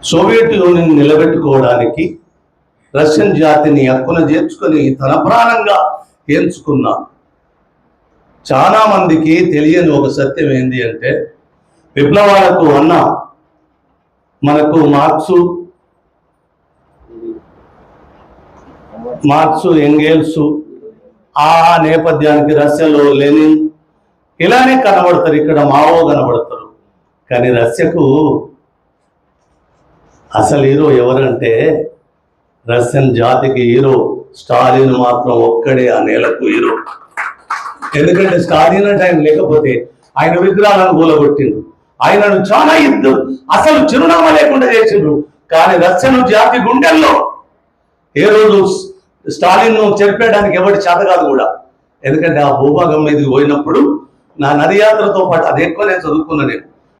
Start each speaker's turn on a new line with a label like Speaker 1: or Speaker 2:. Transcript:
Speaker 1: Soviet union నిలబెట్టుకోవడానికి Russian జాతిని హక్కున చేర్చుకొని తన ప్రాణంగా ఎంచుకున్న చాలా మందికి తెలియని ఒక సత్యం ఏంటి అంటే, విప్లవాలకు అన్న మనకు మార్క్సు ఎంగెల్సు ఆ నేపథ్యానికి రష్యాలో లెనిన్ ఇలానే కనబడతారు, ఇక్కడ మావో కనబడతారు. కానీ రష్యకు అసలు హీరో ఎవరంటే రష్యన్ జాతికి హీరో స్టాలిన్ మాత్రం ఒక్కడే ఆ నేలకు హీరో. ఎందుకంటే స్టాలిన్ అంటే ఆయన లేకపోతే ఆయన విగ్రహాలను కూలగొట్టిండ్రు, ఆయనను చాలా అసలు చిరునామా లేకుండా చేసిండ్రు. కానీ రష్యన్ జాతి గుండెల్లో ఏ రోజు స్టాలిన్ చెరిపేయడానికి ఎవరి చేత కాదు కూడా. ఎందుకంటే ఆ భూభాగం మీదకి పోయినప్పుడు నా నది యాత్రతో పాటు అది ఎక్కువ నేను చదువుకున్నా. నేను